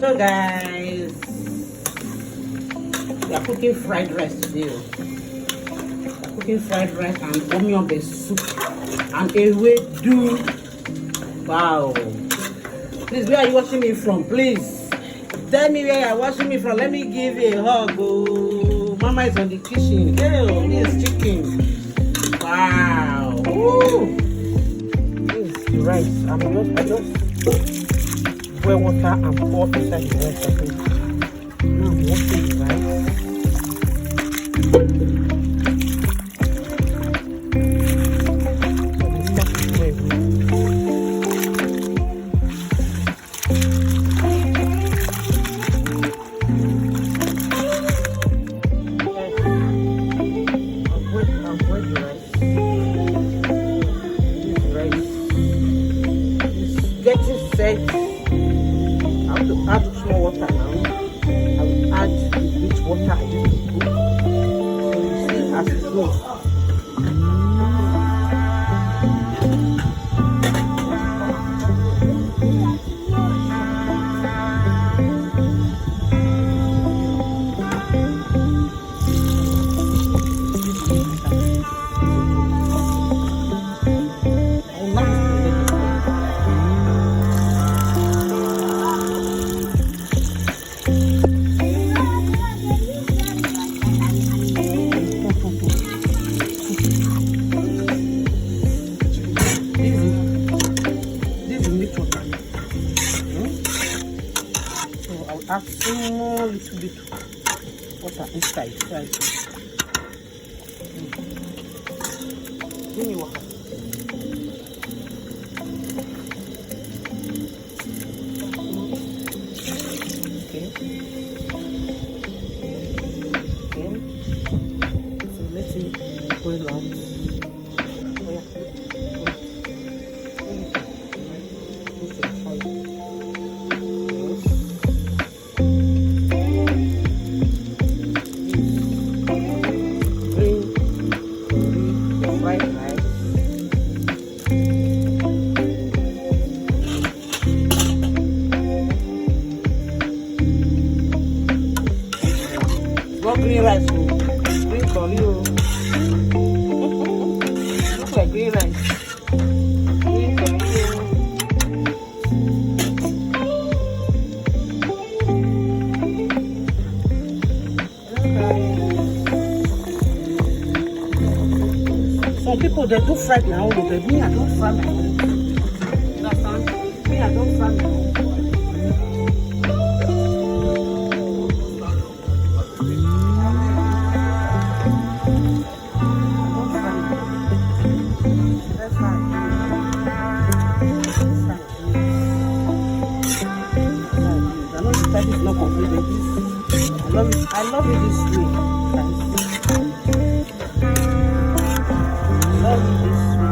So guys, we are cooking fried rice today. We are cooking fried rice and onion based soup and ewedu. Wow. Please, where are you watching me from? Please tell me where you are watching me from. Let me give you a hug. Oh, Mama is on the kitchen. Oh, this is chicken. Wow. Ooh. This is the rice. I just boil water and pour inside the rice. Now I'm washing the rice. Getting set. I have to add small water now. I will add the rich water I used to cook. So you see as it goes. Add small little bit water inside. Give me water. Okay. So let it boil out. Not green rice, green curry. Looks like green rice. Green curry. Some people they do fry their own, but me I don't fry my own. Understand? Me I don't fry my own. That is not completed. I love it this way. I love it this way.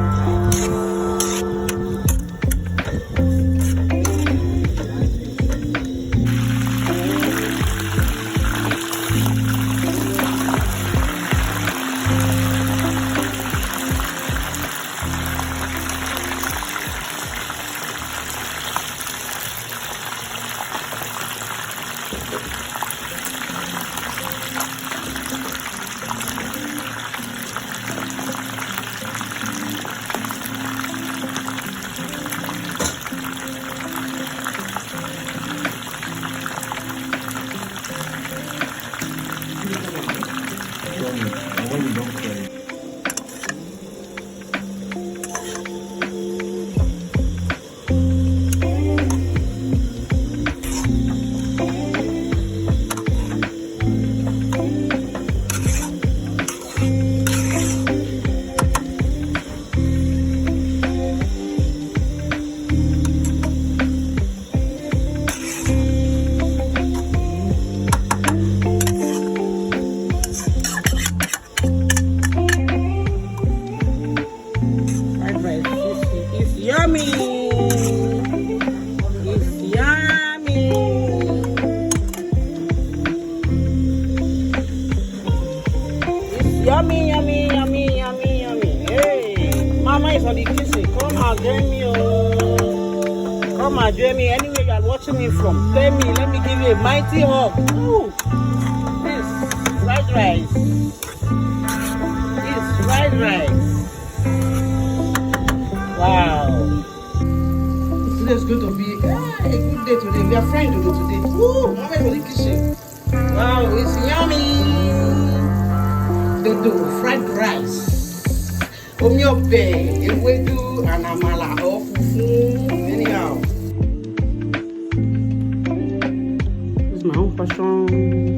Yummy, yummy, yummy, yummy, yummy. Hey, Mama is on the kitchen. Come and join me. Oh. Come come and join me anywhere you are watching me from. Tell me, let me give you a mighty hug. Ooh, this fried rice. This fried rice. Wow. Today is going to be a good day today. We are frying dodo today. Ooh, mama is in the kitchen. Wow, it's yummy. Dodo, fried rice. Omi ọbẹ̀, ewédú, and àmàlà or fufu. Anyhow. This is my own passion.